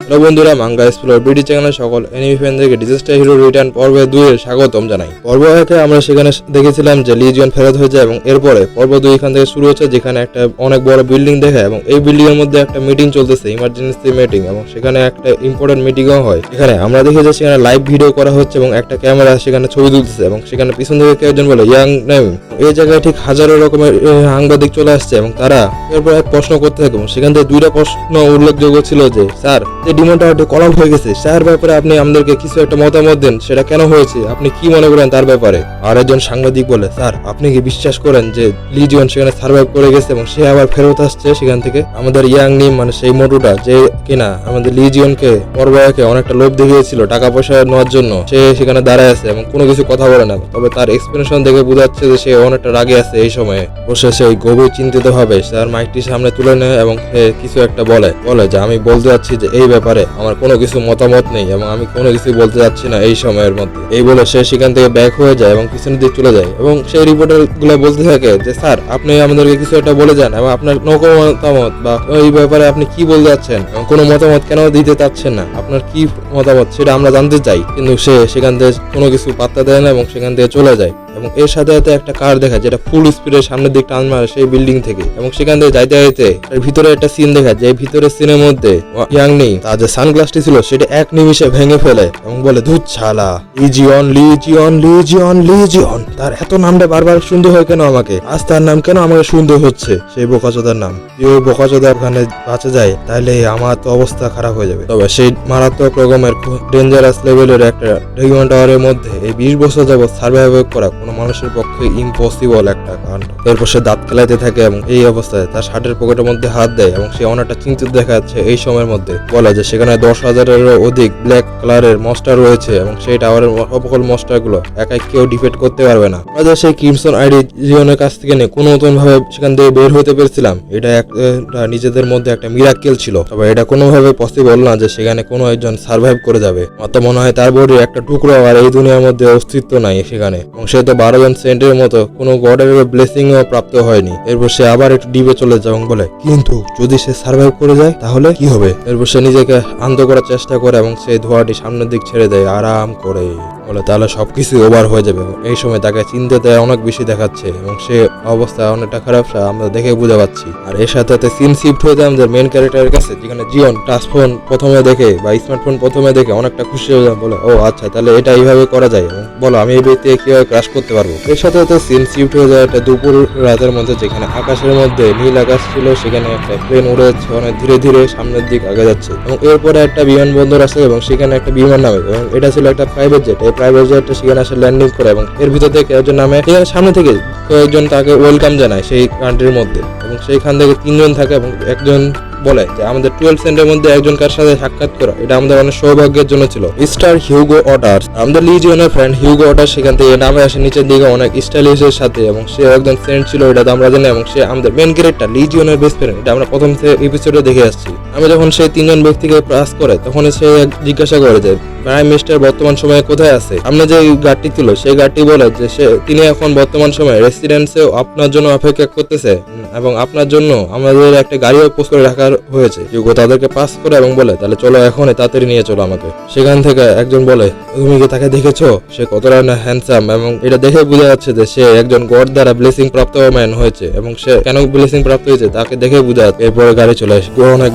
Hello বন্ধুরা, manga explore BD চ্যানেলে সকল এনিমি ফ্যানদেরকে ডিজাস্টার হিরো রিটার্ন পর্ব 2 এর স্বাগতম জানাই। পর্ব 1 আমরা সেখানে দেখেছিলাম যে লিজিয়ন ফেরত হয়ে যায় এবং এরপরে পর্ব 2 এখান থেকে শুরু হচ্ছে, যেখানে একটা অনেক বড় বিল্ডিং দেখে এবং এই বিল্ডিং এর মধ্যে একটা মিটিং চলতেছে, ইমার্জেন্সি মিটিং, এবং সেখানে একটা ইম্পর্টেন্ট মিটিংও হয়। এখানে আমরা দেখি যে সেখানে লাইভ ভিডিও করা হচ্ছে এবং একটা ক্যামেরা সেখানে ছবি তুলতেছে এবং সেখানে পিছন থেকে কেউ একজন বলে ইয়াং নেম। এই জায়গায় ঠিক হাজারো রকমের সাংবাদিক চলে আসছে এবং তারা এরপর এক প্রশ্ন করতে থাকে এবং সেখান থেকে দুইটা প্রশ্ন উল্লেখযোগ্য ছিল যে, স্যার যে ডিমনটা কলাম হয়ে গেছে, স্যার ব্যাপারে আপনি আমাদেরকে কিছু একটা মতামত দেন, সেটা কেন হয়েছে, আপনি কি মনে করেন তার ব্যাপারে। আর একজন সাংবাদিক বলে, স্যার আপনি কি বিশ্বাস করেন যে লিজিয়ন সেখানে সার্ভাইভ করে গেছে এবং সে আবার ফেরত আসছে সেখান থেকে? আমাদের ইয়াং নিম মানে সেই মোটুটা যে কিনা আমাদের লিজিয়নকে পর্বকে অনেকটা লোভ দেখিয়েছিল টাকা পয়সা নেওয়ার জন্য, সে সেখানে দাঁড়ায় আছে এবং কোনো কিছু কথা বলে না, তবে তার এক্সপ্রেশন দেখে বোঝাচ্ছে যে সে অনেকটা রাগে আছে। এই সময়ে বসে সে গভীর চিন্তিত ভাবে তার মাইকটি সামনে তুলে নেয় এবং সে কিছু একটা বলে যে আমি বলতে যাচ্ছি যে এই ব্যাপারে আমার কোনো কিছু মতামত নেই এবং আমি কোনো কিছু বলতে যাচ্ছি না এই সময়ের মধ্যে। এই বলে সে সেখান থেকে ব্যাক হয়ে যায় এবং পিছনের দিকে চলে যায় এবং সেই রিপোর্টার গুলো বলতে থাকে যে, স্যার আপনি আমাদেরকে কিছু একটা বলে যান এবং আপনার কোনো মতামত বা এই ব্যাপারে আপনি কি বলতে যাচ্ছেন এবং কোনো মতামত কেন দিতে চাচ্ছেন না, আপনার কি মতামত সেটা আমরা জানতে চাই। কিন্তু সে সেখান থেকে কোনো কিছু পাত্তা দেয় না এবং সেখান থেকে চলে যায় এবং এর সাথে সাথে একটা কার দেখায় যেটা ফুল স্পিডে সামনের দিক টান মারে সেই বিল্ডিং থেকে এবং সেখান থেকে যাইতে যাইতে এর ভিতরে একটা সিন দেখায় যে ভিতরের সিনের মধ্যে ইয়াং নেই তার যে সানগ্লাসটি ছিল সেটা এক নিমিষে ভেঙে ফেলে এবং বলে, ধুত ছালা, লিজিয়ন লিজিয়ন লিজিয়ন লিজিয়ন, তার এত নামটা বারবার শুনতে হয় কেন আমাকে, আজ তার নাম কেন আমাকে শুনতে হচ্ছে, সেই বোকাচোদার নাম। ওই বোকাচোদা ওখানে বাঁচা যায় তাহলে আমার তো অবস্থা খারাপ হয়ে যাবে। তবে সেই মারাত্মক রকমের ডেঞ্জারাস লেভেলের একটা ডিমন টাওয়ারের মধ্যে এই 20 বছর যাবৎ সার্ভাইভ করা কোনো মানুষের পক্ষে ইম্পসিবল একটা কাণ্ড। এরপর সে দাঁত খেলাইতে থাকে এবং এই অবস্থায় তার শার্টের পকেটের মধ্যে হাত দেয় এবং সে অনেকটা চিন্তিত দেখা যাচ্ছে। এই সময়ের মধ্যে বলা যে সেখানে 10,000-এরও অধিক ব্ল্যাক কালারের মস্টার রয়েছে এবং সেই টাওয়ারের সকল মস্টার গুলো একাই কেউ ডিফেট করতে পারবে না। আমরা সেই ক্রিমসন আইডি জিওনের কাছ থেকে নিয়ে কোনো নতুন ভাবে সেখান থেকে বের হতে পেরেছিলাম, এটা একটা নিজেদের মধ্যে একটা মিরাক্কেল ছিল। তবে এটা কোনোভাবে পসিবল না যে সেখানে কোনো একজন সার্ভাইভ করে যাবে। আমার তো মনে হয় তার বডির একটা টুকরো আর এই দুনিয়ার মধ্যে অস্তিত্ব নাই সেখানে, এবং সে তো 12 জন সেন্টের মতো কোনো গডের ব্লেসিং ও প্রাপ্ত হয়নি। এরপর সে আবার একটু ডিপে চলে যায় এবং বলে, কিন্তু যদি সে সার্ভাইভ করে যায় তাহলে কি হবে? এরপর সে নিজেকে শান্ত করার চেষ্টা করে এবং সেই ধোঁয়াটি সামনের দিক ছেড়ে দেয় আরাম করে, বলে তাহলে সবকিছু ওভার হয়ে যাবে। এই সময় তাকে চিন্তাতে অনেক বেশি দেখাচ্ছে এবং সে অবস্থা অনেকটা খারাপ আমরা দেখে বুঝতে পারছি। আর এর সাথে সিন শিফট হয়ে যায় আমাদের মেন ক্যারেক্টারের কাছে, যেখানে জিওন টাচ ফোন প্রথমে দেখে বা স্মার্টফোন প্রথমে দেখে অনেকটা খুশি হয়ে যায়, বলে ও আচ্ছা তাহলে এটা এইভাবে করা যায় এবং বলো আমি এই ব্যক্তিকে কিভাবে ক্রাশ করতে পারবো। এর সাথে সিন শিফট হয়ে যায় একটা দুপুর রাতের মধ্যে, যেখানে আকাশের মধ্যে নীল আকাশ ছিল, সেখানে একটা প্লেন উড়ে যাচ্ছে অনেক ধীরে ধীরে সামনের দিক আগে যাচ্ছে এবং এরপরে একটা বিমানবন্দর আসে এবং সেখানে একটা বিমান নামে এবং এটা ছিল একটা প্রাইভেট জেট। এই প্রাইভেট জেটটা সেখানে আসে ল্যান্ডিং করে এবং এর ভিতর থেকে একজন নামে, সেখানে সামনে থেকে কয়েকজন তাকে ওয়েলকাম জানায় সেই কান্ট্রির মধ্যে এবং সেইখান থেকে 3 জন থাকে এবং একজন বলে যে আমাদের 12 সেন্টের মধ্যে একজনকার সাথে সাক্ষাৎ করা এটা আমাদের অনেক সৌভাগ্যের জন্য ছিল, মিস্টার হিউগো অটার। আমাদের লিজিয়নের ফ্রেন্ড হিউগো অটার সেখান থেকে নামে আসে নিচের দিকে অনেক স্টাইলিশের সাথে এবং সে একজন সেন্ট ছিল, এটা তো আমরা জানি, এবং সে আমাদের মেন ক্যারেক্টার লিজিয়নের বেস্ট ফ্রেন্ড, এটা আমরা প্রথম এপিসোডে দেখে আসছি। আমি যখন সেই 3 জন ব্যক্তিকে পাস করে তখন সে জিজ্ঞাসা করে যে প্রাইম মিনিস্টার বর্তমান সময়ে কোথায় আছে। আমরা যে গাড়িটি ছিল সেই গাড়িটি বলে যে তিনি এখন বর্তমান সময়ে রেসিডেন্সে আপনার জন্য অপেক্ষা করতেছে এবং আপনার জন্য আমাদের একটা গাড়িও পোস্ট করে রাখা হয়েছে। হিউগো তাদেরকে পাস করে এবং বলে তাহলে চলো এখনই তাড়াতাড়ি নিয়ে চলো আমাকে। সেখান থেকে একজন বলে, তুমি কি তাকে দেখেছো, সে কতটা না হ্যান্ডসাম, এবং এটা দেখে বোঝা যাচ্ছে যে সে একজন গড দ্বারা ব্লেসিং প্রাপ্ত ম্যান হয়েছে এবং সে কেন ব্লেসিং প্রাপ্ত হয়েছে তাকে দেখে বোঝা যাচ্ছে। এরপরে গাড়ি চলে আসে অনেক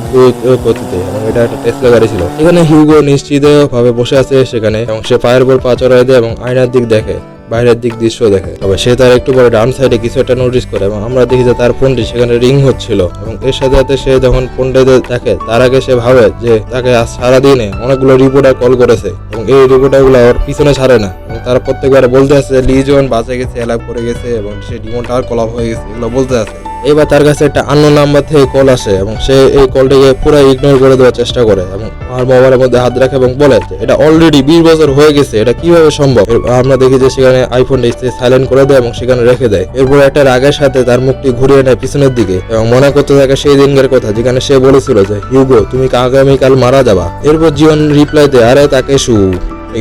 গতিতে এবং এটা একটা টেসলা গাড়ি ছিল। এখানে হিউগো নিশ্চিত ভাবে বসে আছে সেখানে এবং সে পায়ের উপর পা চড়াই দেয় এবং আয়নার দিক দেখে, বাইরের দিক দৃশ্য দেখে। তবে সে তার একটু পরে ডান সাইডে কিছু একটা নোটিস করে এবং আমরা দেখি যে তার ফোনটি সেখানে রিং হচ্ছিল এবং এর সাথে সাথে সে যখন ফোনটাতে দেখে তার আগে সে ভাবে যে তাকে আজ সারাদিনে অনেকগুলো রিপোর্টার কল করেছে এবং এই রিপোর্টার গুলো ওর পিছনে ছাড়ে না এবং তারা প্রত্যেকবার বলতে আছে লিজিয়ন বাঁচে গেছে, এলাপ করে গেছে এবং সে ডিমন টাওয়ার কলাপ হয়ে গেছে, এগুলো বলতে আছে। এবার তার কাছে একটা আননোন নাম্বার থেকে কল আসে এবং সে এই কলটিকে পুরো ইগনোর করে দেওয়ার চেষ্টা করে এবং আমার মোবাইলের মধ্যে হাত রাখে এবং বলে যে এটা অলরেডি 20 বছর হয়ে গেছে, এটা কিভাবে সম্ভব। আমরা দেখি যে সেখানে আইফোনটা সাইলেন্ট করে দেয় এবং সেখানে রেখে দেয়। এরপর একটা রাগের সাথে তার মুখটি ঘুরিয়ে নেয় পিছনের দিকে এবং মনে করতে থাকে সেই দিনকার কথা যেখানে সে বলেছিল যে হিউগো তুমি আগামীকাল মারা যাবা। এরপর জীবন রিপ্লাই দেয়, আরে তাকে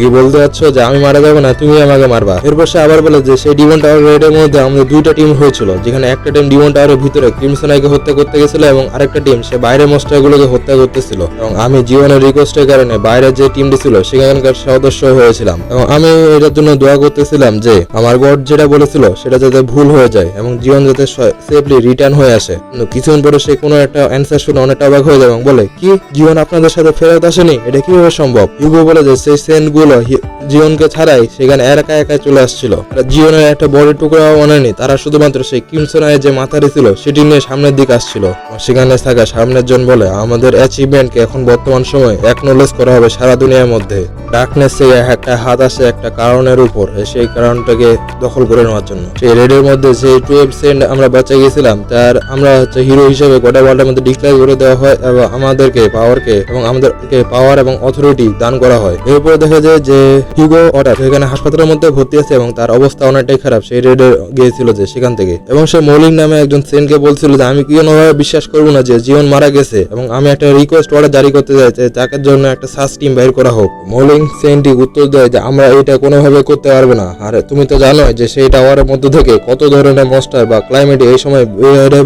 কি বলতে যাচ্ছ যে আমি মারা যাবো না, তুমি আমাকে মারবা? এরপর সে আবার বলে যে সেই ডিমন টাওয়ার রেডের মধ্যে আমাদের দুইটা টিম হয়েছিল, যেখানে একটা টিম ডিমন টাওয়ারের ভিতরে ক্রিমসন আইকে হত্যা করতে গেছিল এবং আরেকটা টিম সে বাইরের মনস্টার গুলোকে হত্যা করতেছিল। এবং আমি জীবনের রিকোয়েস্টের কারণে বাইরের যে টিমটি ছিল সেখানকার সদস্য হয়েছিলাম এবং আমি এটার জন্য দোয়া করতেছিলাম যে আমার গড যেটা বলেছিল সেটা যাতে ভুল হয়ে যায় এবং জীবন যাতে সেফলি রিটার্ন হয়ে আসে। কিন্তু কিছুক্ষণ পরে সে কোনো একটা অ্যান্সার শুনে অনেকটা অবাক হয়ে যায় এবং বলে, কি জীবন আপনাদের সাথে ফেরত আসেনি? এটা কিভাবে সম্ভব? হিউগো বলে যে সেই সেন্ট গুলো জীবনকে ছাড়াই সেখানে একা একা চলে আসছিল। জীবনের একটা বড় টুকরা মানেনি, তারা শুধুমাত্র সেই ক্রিমসন আইয়ের যে মাথারি ছিল সেটি নিয়ে সামনের দিকে আসছিল। সেখানে থাকা সামনের জন বলে, আমাদের অ্যাচিভমেন্টকে এখন বর্তমান সময় একনোলেজ করা হবে সারা দুনিয়ার মধ্যে। ডার্কনেস থেকে একটা হাত আসে একটা কারণের উপর, সেই কারণটাকে দখল করে নেওয়ার জন্য। সেই রেডের মধ্যে যে 12 সেন্ট আমরা বাঁচা গেছিলাম তার আমরা হচ্ছে হিরো হিসেবে গোটা ওয়ার্ল্ডের মধ্যে ডিক্লেয়ার করে দেওয়া হয় এবং আমাদেরকে পাওয়ার এবং অথরিটি দান করা হয়। এরপরে দেখা যায় যে হিউগো হঠাৎ এখানে হাসপাতালের মধ্যে ভর্তি আছে এবং তার অবস্থা অনেকটাই খারাপ। সেই রেডে গিয়েছিল যে সেখান থেকে, এবং সে মলিন নামে একজন সেন্টকে বলছিল যে আমি কোনোভাবে বিশ্বাস করবো না যে জীবন মারা গেছে এবং আমি একটা রিকোয়েস্ট অর্ডার জারি করতে চাই যে তাকে জন্য একটা সার্চ টিম বাইর করা হোক। মলিন সেন্টটি উত্তর দেয় যে আমরা এটা কোনোভাবে করতে পারবো না, আর তুমি তো জানো যে সেই টাওয়ারের মধ্যে থেকে কত ধরনের মনস্টার বা ক্লাইমেট এই সময়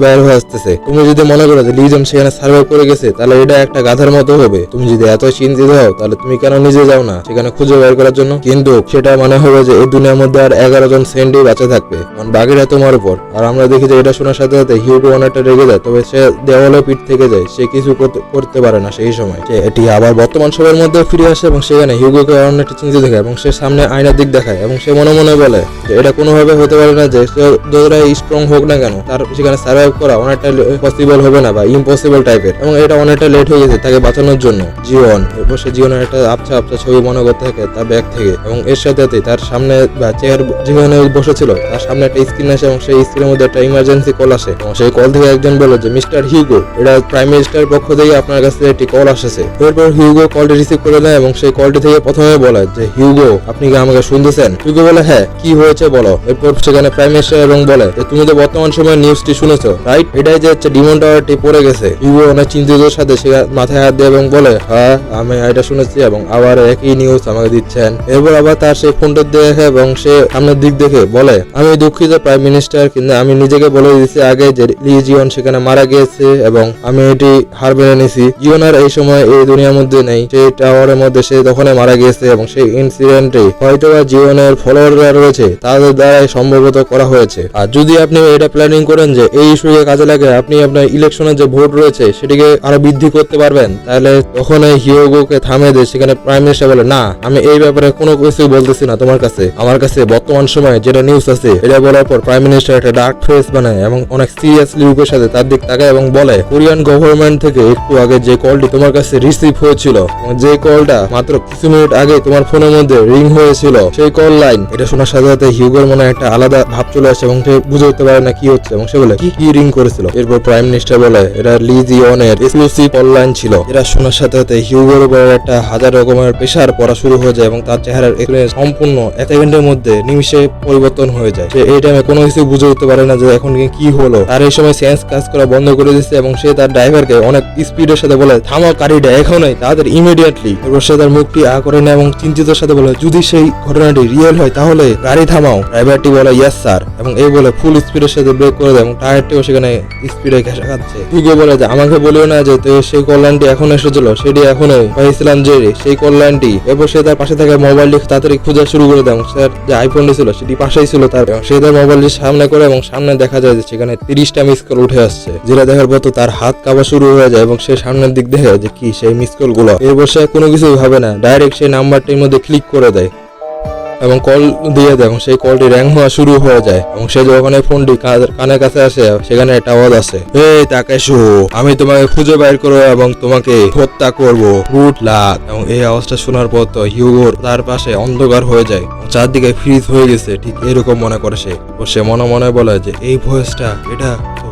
বাইর হয়ে আসতেছে। তুমি যদি মনে করো যে লিজন সেখানে সার্ভাইভ করে গেছে তাহলে এটা একটা গাধার মতো হবে। তুমি যদি এত চিন্তিত হও তাহলে তুমি কেন নিজে যাও না সেখানে খুঁজে বের করার জন্য? কিন্তু সেটা মানে হবে যে এই দুনিয়ার মধ্যে আর 11 জন সেন্টই বাঁচা থাকবে, কারণ বাকিরা তোমার উপর। আর আমরা দেখি যে এটা শোনার সাথে সাথে হিউগো অনেকটা রেগে যায়, তবে সে দেওয়ালে পিঠ থেকে যায়, সে কিছু করতে পারে না সেই সময়। এটি আবার বর্তমান সময়ের মধ্যে ফিরে আসে এবং সেখানে হিউগোকে অনেকটা চিন্তিত দেখে এবং সে সামনে আয়নার দিক দেখায় এবং সে মনে মনে বলে যে এটা কোনোভাবে হতে পারে না যে সে যতটাই স্ট্রং হোক না কেন তার সেখানে সার্ভাইভ করা অনেকটা পসিবল হবে না বা ইম্পসিবল টাইপের, এবং এটা অনেকটা লেট হয়ে গেছে তাকে বাঁচানোর জন্য। জীবন এরপর সে জীবনের একটা আবছা ছবি মনে করতে থাকে তার ব্যাগ থেকে, এবং এর সাথে তার সামনে বা চেয়ার যেখানে বসেছিল তার সামনে একটা স্ক্রিন আসে এবং সেই স্ক্রিনের মধ্যে একটা ইমার্জেন্সি কল আসে এবং সেই কল থেকে একজন বলে যে মিস্টার হিউগো, এটা প্রাইম মিনিস্টারের পক্ষ থেকে আপনার কাছে একটি কল আসছে। এরপর হিউগো কলটি রিসিভ করে নেয় এবং সেই কলটি থেকে প্রথমে বলে যে হিউগো আপনি কি আমাকে শুনতেছেন? হিউগো বলে হ্যাঁ, কি হয়েছে বলো। এরপর সেখানে প্রাইম মিনিস্টার এবং বলে যে তুমি তো বর্তমান সময়ে নিউজটি শুনেছো রাইট, এটাই যে হচ্ছে ডিমন টাওয়ারটি পড়ে গেছে। হিউগো অনেক চিন্তিত সাথে সে মাথায় হাত দিয়ে এবং বলে হ্যাঁ আমি এটা শুনেছি এবং আবার একই নিউজ আমাকে দিচ্ছেন। এরপর আবার তার সেই ফোনটা দেখে এবং সে সামনের দিক দেখে বলে আমি দুঃখিত প্রাইম মিনিস্টার, কিন্তু আমি নিজেকে বলে দিয়েছি আগে যে লিজিয়ন সেখানে মারা গিয়েছে এবং আমি এটি হার মেনে নিয়েছি। জিওনার এই সময় এই দুনিয়ার মধ্যে নেই, সেই টাওয়ারের মধ্যে সে তখনই মারা গিয়েছে এবং সেই ইনসিডেন্টে হয়তোবা জীবনের ফলোয়াররা রয়েছে তাদের দ্বারাই সম্ভবত করা হয়েছে। আর যদি আপনি এটা প্ল্যানিং করেন যে এই ইস্যুকে কাজে লাগে আপনি আপনার ইলেকশনের যে ভোট রয়েছে সেটিকে আরো বৃদ্ধি করতে পারবেন, তাহলে তখন এই হিউগোকে থামিয়ে দেয়। সেখানে প্রাইম মিনিস্টার বলে না, আমি এই ব্যাপারে কোনো কিছু বলতেছি না তোমার কাছে, আমার কাছে বর্তমান সময়ে যেটা নিউজ আছে এটা বলার পর প্রাইম মিনিস্টার একটা ডার্ক ফেস বানায় এবং অনেক সিরিয়াসলি রূপের সাথে তার দিক তাকায় এবং বলে কোরিয়ান গভর্নমেন্ট থেকে একটু আগে যে কলটি তোমার কাছে রিসিভ হয়েছিল, যে কলটা মাত্র কিছু মিনিট আগে তোমার ফোনের মধ্যে রিং হয়েছিল, সেই কল লাইন। এটা শোনার সাথে সাথে হিউগোর মনে একটা আলাদা ভাব চলে আসে এবং সে বুঝে উঠতে পারে না কি হচ্ছে এবং সে বলে কি রিং করেছিল। এরপর প্রাইম মিনিস্টার বলে এটা লিজিয়নের এক্সক্লুসিভ কল লাইন ছিল। এটা শোনার সাথে সাথে হিউগোর উপর একটা হাজার রকমের প্রেসার পড়া শুরু হয়ে যায় এবং তার চেহারার এক্সপ্রেশন সম্পূর্ণ এক সেকেন্ডের মধ্যে নিমিষে পরিবর্তন হয়ে যায়। সে এই টাইমে কোনো কিছু বুঝে উঠতে পারে না যে এখন কি হলো। তার এই সময় সেন্স কাজ করা বন্ধ করে দিচ্ছে এবং সে তার ড্রাইভারকে অনেক স্পিডের সাথে বলে থামাও গাড়িটা এখনই, তাদের ইমিডিয়েটলি। এরপর সে তার মুখটি করে নেয় এবং চিন্তিতের সাথে বলে যদি সেই ঘটনাটি রিয়েল হয় তাহলে গাড়ি থামাও। ড্রাইভারটি বলে ইয়েস স্যার, এবং এই বলে ফুল স্পিডের সাথে ব্রেক করে দেয় এবং টায়ারটিও সেখানে স্পিডে ঘেঁষা খাচ্ছে। হিউগো বলে যে আমাকে বলিও না যে সেই কল্যাণটি এখন এসেছিল, সেটি এখনই পাইছিলাম যে সেই কল্যাণটি। এরপর সে তার পাশে থাকা মোবাইলটি তাড়াতাড়ি খোঁজা শুরু করে দেয় এবং তার যে আইফোনটি ছিল সেটি পাশেই ছিল তার, সে তার মোবাইলটি সামনে করে এবং সামনে দেখা যায় যে সেখানে 30টা মিস কল উঠে আসছে, যেটা দেখার পর তো তার হাত কাঁপা শুরু হয়ে যায় এবং সে সামনের দিক দেখে যে কি সেই মিস কল গুলো। এরপর সে কোনো কিছুই ভাবে না, ডাইরেক্ট সেই নাম্বারটির মধ্যে ক্লিক করে দেয় এবং কল দিয়ে দেয় এবং সেই কলটি র্যাং হওয়া শুরু হয়ে যায় এবং সে যখন এই ফোনটি কানের কাছে আসে সেখানে একটা আওয়াজ আসে, এই তাকেশু আমি তোমাকে খুঁজে বাইর করবো এবং তোমাকে হত্যা করব, গুড লাক। এবং এই আওয়াজটা শোনার পর তো হিউগোর তার পাশে অন্ধকার হয়ে যায়, চারদিকে ফ্রিজ হয়ে গেছে, ঠিক এরকম মনে করে সে। সে মনে মনে বলে যে এই ভয়েসটা এটা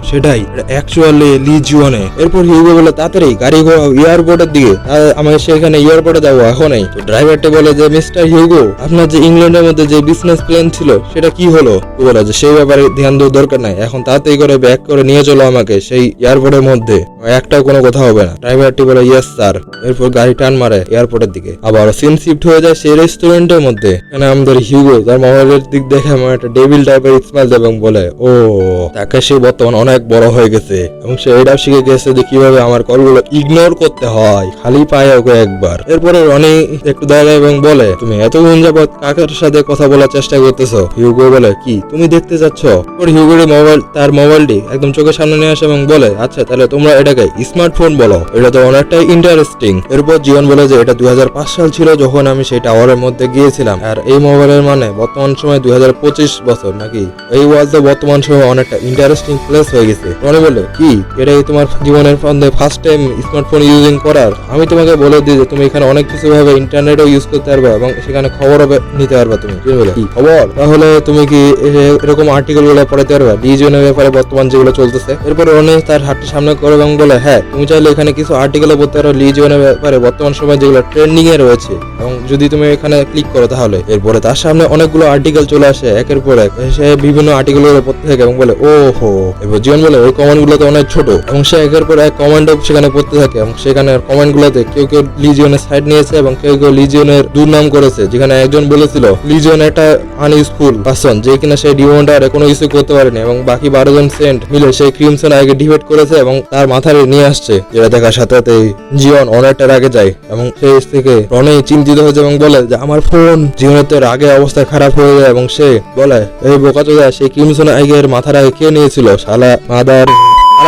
সেটাই অ্যাকচুয়ালি লিজিওনে। এরপর হিউগো বলে তাড়াতাড়ি গাড়ি ঘোরাও এয়ারপোর্টের দিকে, আমাকে সেখানে এয়ারপোর্টে যাবো এখনই। তো ড্রাইভারটা বলে যে মিস্টার হিউগো, আপনার যে ইংল্যান্ডের মধ্যে যে বিজনেস প্ল্যান ছিল সেটা কি হলো? তো বলে যে সেই ব্যাপারে ধ্যান দেওয়ার দরকার নাই, এখন তাড়াতাড়ি করে ব্যাক করে নিয়ে চলো আমাকে সেই এয়ারপোর্টের মধ্যে, একটাও কোনো কথা হবে না। ড্রাইভারটি বলে ইয়েস স্যার। এরপর গাড়ি টান মারে এয়ারপোর্টের দিকে। আবার সিন শিফট হয়ে যায় সেই রেস্টুরেন্টের মধ্যে। এখানে আমাদের হিউগো তার মোবাইলের দিক দেখে আমার একটা ডেভিল টাইপের স্মাইল দেয় এবং বলে ও তাকে সে বর্তমান অনেক বড় হয়ে গেছে এবং সে এটাও শিখে গেছে যে কিভাবে আমার কলগুলো ইগনোর করতে হয়, খালি পায়ে ওকে একবার। এরপরে রনি একটু দাঁড়ায় এবং বলে তুমি এতক্ষণ যাবত কাকার সাথে কথা বলার চেষ্টা করতেছো? হিউগো বলে কি তুমি দেখতে চাচ্ছ? হিউগোর তার মোবাইলটি একদম চোখের সামনে নিয়ে আসে এবং বলে আচ্ছা তাহলে তোমরা এটাকে স্মার্টফোন বলো, এটা তো অনেকটাই ইন্টারেস্টিং। এরপর জীবন বলে যে এটা 2005 সাল ছিল যখন আমি সেই টাওয়ারের মধ্যে গিয়েছিলাম, আর এই মোবাইলের মানে বর্তমান সময় 2025 বছর নাকি। এই ওয়ার্ল্ড তো বর্তমান সময় অনেকটা ইন্টারেস্টিং প্লেস হয়ে গেছে। রনি বলে কি এটাই তোমার জীবনের ফার্স্ট টাইম স্মার্টফোন ইউজিং করার? আমি তোমাকে বলে দিই যে তুমি এখানে অনেক কিছু ভাবে ইন্টারনেটও ইউজ করতে পারবে এবং সেখানে খবরও নিতে পারবা। তুমি বলে কি খবর? তাহলে তুমি কি এরকম আর্টিকেল গুলো পড়াতে পারবা লিজিয়নের ব্যাপারে বর্তমান যেগুলো চলতেছে? এরপর রনি তার হাতটি সামনে করে এবং বলে হ্যাঁ তুমি চাইলে এখানে কিছু আর্টিকেলও পড়তে পারো লিজিয়নের ব্যাপারে বর্তমান সময় যেগুলো ট্রেন্ডিং এ রয়েছে, এবং যদি তুমি এখানে ক্লিক করো তাহলে এরপরে তার সামনে অনেকগুলো আর্টিকেল চলে আসে একের পর এক। সে বিভিন্ন আর্টিকেল গুলো পড়তে থাকে এবং বলে ও হো। এরপর জীবন বলে ওই কমেন্ট গুলো তো অনেক ছোট, এবং সে একের পর এক কমেন্ট সেখানে পড়তে থাকে এবং সেখানে কমেন্ট গুলোতে কেউ কেউ লিজিয়নের সাইড নিয়েছে এবং কেউ কেউ লিজিয়নের দুর্নাম করেছে। যেখানে একজন বলেছিল লিজিয়ন একটা আনইউজফুল পারসন, যে কিনা সেই ডিমন্ডার কোনো কিছু করতে পারেনি, এবং বাকি 12 জন সেন্ট মিলে সেই ক্রিমসন আগে ডিবেট করেছে এবং তার মাথায় নিয়ে আসছে। যেটা দেখার সাথে সাথে জীবন অনেকটা রাগে যায় এবং সেই থেকে রনি চিন্তিত হয়েছে এবং বলে যে আমার ফোন। জীবনের তো রাগে অবস্থা খারাপ হয়ে যায় এবং সে বলে এই বোকাচোদা সেই ক্রিমসন আইগের মাথার আগে কে নিয়েছিল? শালা মাদার।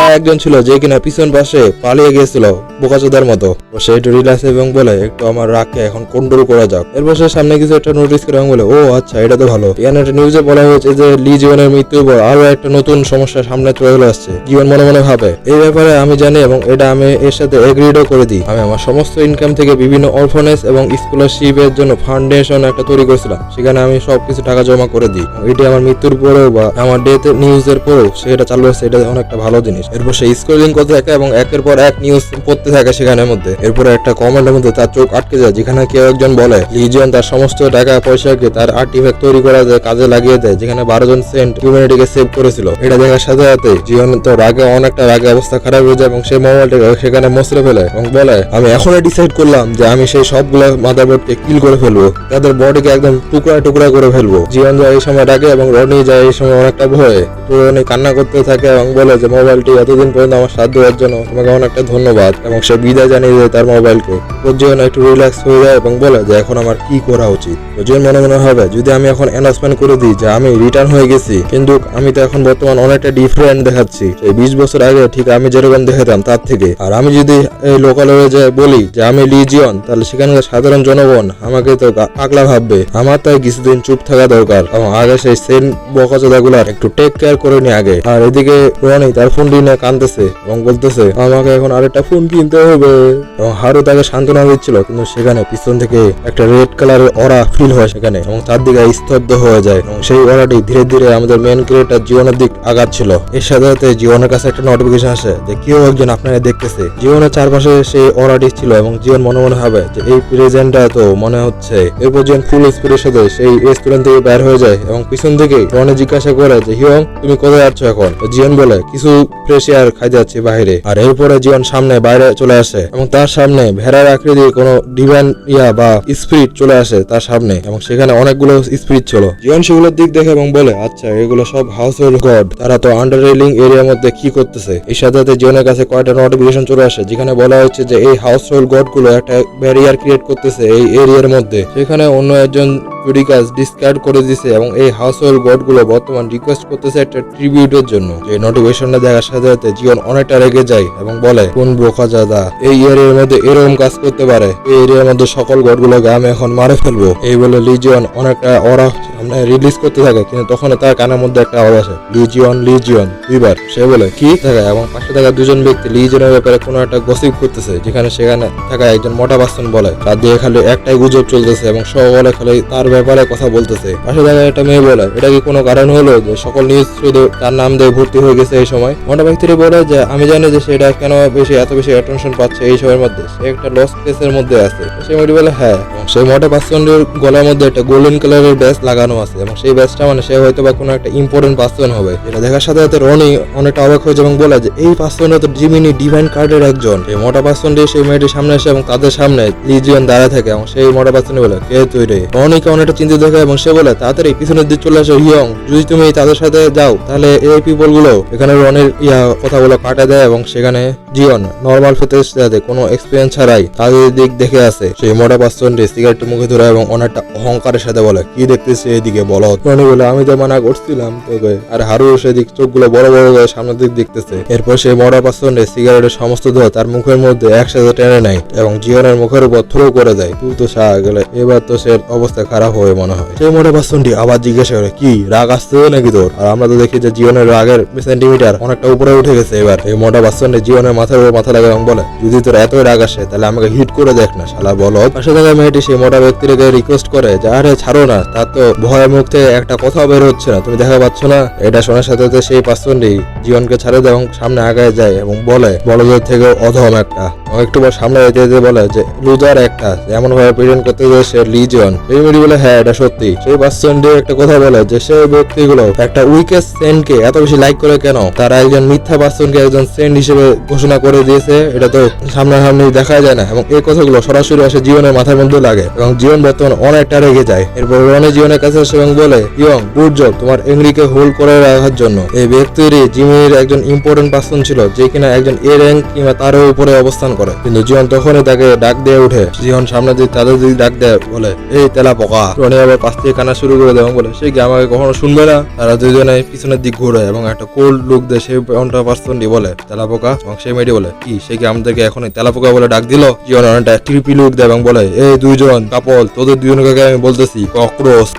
আর একজন ছিল যে কিনা পিছন পাশে পালিয়ে গিয়েছিল বোকাচোদার মতো। সে একটু রিল্যাক্স এবং বলে একটু আমার রাগকে এখন কন্ট্রোল করা যাক। এরপর সে সামনে কিছু একটা নোটিস করে এবং বলে ও আচ্ছা এটা তো ভালো। এখানে একটা নিউজে বলা হয়েছে যে লি জীবনের মৃত্যুর পর আরো একটা নতুন সমস্যা সামনে চলে আসছে। জীবন মনে মনে ভাবে এই ব্যাপারে আমি জানি এবং এটা আমি এর সাথে এগ্রিডও করে দিই। আমি আমার সমস্ত ইনকাম থেকে বিভিন্ন অরফানেজ এবং স্কলারশিপের জন্য ফাউন্ডেশন একটা তৈরি করেছিলাম, সেখানে আমি সবকিছু টাকা জমা করে দিই। এটি আমার মৃত্যুর পরেও বা আমার ডেথ নিউজের পরেও সেটা চালু আছে, এটা অনেকটা ভালো জিনিস। এরপর সে স্ক্রলিং করতে থাকে এবং একের পর এক নিউজ পড়তে থাকে সেখানের মধ্যে। এরপরে একটা কমেন্টের মধ্যে তার চোখ আটকে যায়, যেখানে কেউ একজন বলে লিজিয়ন তার সমস্ত টাকা পয়সাকে তার আর্টিফ্যাক্ট তৈরি করা যায় কাজে লাগিয়ে দেয়, যেখানে 12 জন সেন্ট হিউম্যানিটিকে সেভ করেছিল। এটা দেখার সাথে সাথে জীবন তো রাগে অনেকটা রাগে অবস্থা খারাপ হয়ে যায় এবং সে মোবাইলটাকে সেখানে মশলে ফেলে এবং বলে আমি এখনই ডিসাইড করলাম যে আমি সেই সবগুলো মাদারবোর্ডকে কিল করে ফেলবো, তাদের বডিকে একদম টুকরা টুকরা করে ফেলবো। জীবন যায় এই সময় রাগে এবং রনি যায় এই সময় অনেকটা ভয়ে। তো রনি কান্না করতে থাকে এবং বলে যে মোবাইলটি এতদিন পর্যন্ত আমার সাথ দেওয়ার জন্য তোমাকে অনেকটা ধন্যবাদ, এবং সে বিদায় জানিয়ে দেয় তার মোবাইলকে। জীবন একটু রিল্যাক্স হয়ে যায় এবং বলে যে এখন আমার কি করা উচিত। জীবন মনে মনে হবে যদি আমি এখন অ্যানাউন্সমেন্ট করে দিই যে আমি রিটার্ন হয়ে গেছি, কিন্তু আমি তো এখন বর্তমান অনেকটা ডিফারেন্ট দেখাচ্ছি এই 20 বছর আগে ঠিক আমি যেরকম দেখাতাম তার থেকে। আর আমি যদি এই লোকাল যে বলি যে আমি লিজিয়ন, তাহলে সেখানকার সাধারণ জনগণ আমাকে তো পাগলা ভাববে। আমার তাই কিছুদিন চুপ থাকা দরকার এবং আগে সেই সেন বকাচোদা গুলার একটু টেক কেয়ার করে নি আগে। আর এদিকে রনি তার ফোনটি নিয়ে কাঁদতেছে এবং বলতেছে আমাকে এখন আরেকটা ফোন কিনতে হবে, এবং হারু তাকে সান্ত্বনা দিচ্ছিল, কিন্তু সেখানে পিছন থেকে একটা রেড কালারের অরা ফিল হয় সেখানে এবং তার দিকে স্তব্ধ হয়ে যায় এবং সেই অরাটি ধীরে ধীরে আমাদের মেন ক্যারেক্টার জীবনের দিক আগাচ্ছিল। এর সাথে সাথে জীবনের কাছে একটা নোটিফিকেশন আসে যে কেউ একজন আপনাকে দেখতেছে। জীবনের চারপাশে সেই অরাটি ছিল এবং জীবন মনে মনে হবে যে এই প্রেজেন্টটা তো মনে হচ্ছে। এরপর জীবন ফুল স্পিডের সাথে সেই রেস্টুরেন্ট থেকে বের হয়ে যায় এবং পিছন থেকে রনি জিজ্ঞাসা করে যে হিয়ং তুমি কোথায় যাচ্ছ এখন? জীবন বলে কিছু ফ্রেশ এয়ার খাইতে যাচ্ছি বাইরে। আর এরপরে জীবন সামনে বাইরে চলে আসে এবং তার সামনে ভেড়ার আকৃতি কোনো ডিভাইন বা স্পিরিট চলে আসে তার সামনে, এবং সেখানে অনেকগুলো স্পিরিট ছিল। জীবন সেগুলোর দিক দেখে এবং বলে আচ্ছা এগুলো সব হাউস হোল্ড গড, তারা তো আন্ডার রেলিং এরিয়ার মধ্যে কি করতেছে। এই সাথে জীবনের কাছে কয়েকটা নোটিফিকেশন চলে আসে যেখানে বলা হচ্ছে যে এই হাউস হোল্ড গড গুলো একটা ব্যারিয়ার ক্রিয়েট করতেছে এই এরিয়ার মধ্যে। সেখানে অন্য একজন জুডিকাস ডিসকার্ড করে দিছে এবং এই হাউস হোল্ড গড গুলো বর্তমান রিকোয়েস্ট করতেছে একটা ট্রিবিউটের জন্য। এই নোটিফিকেশনটা দেখার সাথে সাথে জীবন অনেকটা রেগে যায় এবং বলে কোন বোকাচোদা এই এরিয়ার মধ্যে এরকম কাজ করতে পারে? এই এরিয়ার মধ্যে সকল গড গুলোকে আমি এখন মারে ফেলবো। এই বলে লিজিয়ন অনেকটা ওরা রিলিজ করতে থাকে, কিন্তু তখন তার কানের মধ্যে একটা আওয়াজ আসে লিজিয়ন লিজিয়ন দুইবার। সে বলে কি থাকে এবং পাশে থাকা দুজন ব্যক্তি লিজিয়নের ব্যাপারে কোনো একটা গসিপ করতেছে, যেখানে সেখানে থাকা একজন মোটা পার্সন বলে তার দিয়ে খালি একটাই গুজব চলতেছে এবং সব বলে খালি তার ব্যাপারে কথা বলতেছে। পাশে থাকা একটা মেয়ে বলে, এটা কি কোনো কারণ হলো যে সকল নিউজ শুধু তার নাম দিয়ে ভর্তি হয়ে গেছে এই সময়? মোটা ব্যক্তিটি বলে যে আমি জানি যে সেটা কেন এত বেশি অ্যাটেনশন পাচ্ছে এই সময়ের মধ্যে, সে একটা লস কেসের মধ্যে আছে। সেই মেয়েটি বলে হ্যাঁ, সেই মোটা পার্সনের গলার মধ্যে একটা গোল্ডেন কালারের ব্যাজ লাগানো আছে এবং সেই ব্যাজটা মানে সে হয়তো বা কোনো একটা ইম্পর্টেন্ট পার্সন হবে। এটা দেখার সাথে সাথে রনি অনেকটা অবাক হয়েছে এবং বলে যে এই পার্সনটা তো জিমিনি ডিভাইন কার্ডের একজন। এই মোটা পার্সনটি সেই মেয়েটির সামনে আসে এবং তাদের সামনে লিজিয়ন দাঁড়ায় থাকে এবং সেই মোটা পার্সনটি বলে কে তুই রে? রনিকে অনেকটা চিন্তিত দেখে এবং সে বলে তাড়াতাড়ি পিছনের দিকে চলে আসো হিয়ং, যদি তুমি তাদের সাথে যাও তাহলে এই পিপল গুলো এখানে রনির কথাগুলো কাটে দেয় এবং সেখানে জিয়ন নর্মাল ফেতের সাথে কোনো এক্সপিরিয়েন্স ছাড়াই তাদের দিক দেখে আসে। সেই মোটা পার্সনটি সিগারেটটা মুখে ধরে এবং অনেকটা অহংকারের সাথে বলে কি দেখতেছি এদিকে বলো? রনি বলে আমি তো মানা করছিলাম তোকে। আর হারু সেদিক চোখগুলো বড় বড় করে সামনের দিক দেখতেছে। এরপর সেই মোটা পার্সনটি সিগারেটের সমস্ত ধোয়া তার মুখের মধ্যে একসাথে টেনে নেয় এবং জিয়নের মুখের উপর থ্রো করে দেয়। তুই তো সাহা গেলে এবার তো সে অবস্থা খারাপ হয়ে মনে হয়। সেই মোটা পার্সনটি আবার জিজ্ঞাসা করে কি রাগ আসছে নাকি তোর? আর আমরা তো দেখি যে জিয়নের রাগের সেন্টিমিটার অনেকটা উপরে উঠে গেছে। এবার এই মোটা পার্সনটি জিয়নের মাথার উপর মাথা লাগে এবং বলে যদি তোর এতই রাগ আসে তাহলে আমাকে হিট করে দেখ না শালা বলো। পাশে থাকা মেয়েটি সেই মোটা ব্যক্তিকে রিকোয়েস্ট করে যে আরে ছাড়ো না, তার তো ভয়ের মুখ থেকে একটা কথা বের হচ্ছে না, তুমি দেখা পাচ্ছ না? এটা শোনার সাথে সাথে সেই পার্সনটি জীবনকে ছাড়ে দেয় এবং সামনে আগায় যায় এবং বলে বড়দের থেকে অধম একটা। একটু পর সামনে যেতে যেতে বলে যে লুজার একটা এমন ভাবে প্রেজেন্ট করতে যে সে লিজিয়ন। এই মেয়েটি বলে হ্যাঁ এটা সত্যি। সেই পার্সনটি একটা কথা বলে যে সেই ব্যক্তিগুলো একটা উইকেস্ট সেন্টকে এত বেশি লাইক করে কেন? তারা একজন মিথ্যা পার্সনকে একজন সেন্ট হিসেবে ঘোষণা করে দিয়েছে, এটা তো সামনাসামনি দেখা যায় না। এবং এই কথাগুলো সরাসরি আসে জীবনের মাথার মধ্যে লাগে এবং জীবন বর্তমানে অনেকটা রেগে যায়। এরপর রনি জীবনের কাছে আসে এবং বলে ইয়ং গুড জব তোমার এংরিকে হোল্ড করে রাখার জন্য। এই ব্যক্তিরই জিমির একজন ইম্পর্টেন্ট পার্সন ছিল যে কিনা একজন এ র্যাঙ্ক কিংবা তারও উপরে অবস্থান করে, কিন্তু জীবন তখনই তাকে ডাক দিয়ে উঠে। জীবন সামনে দিয়ে তাদের দিকে ডাক দেয় বলে এই তেলা পোকা। রনি আবার পাশ থেকে কান্না শুরু করে দেয় এবং বলে সে কি আমাকে কখনো শুনবে না? তারা দুজনে পিছনের দিক ঘুরে এবং একটা কোল্ড লুক দেয় সেই পার্সনটি বলে তেলা পোকা এবং সেই মেয়েটি বলে কি সে কি আমাদেরকে এখনই তেলা পোকা বলে ডাক দিল? জীবন অনেকটা ট্রিপি লুক দেয় এবং বলে এই দুইজন কাপল তোদের দুজনকে আমি বলতেছি কক্রোচ।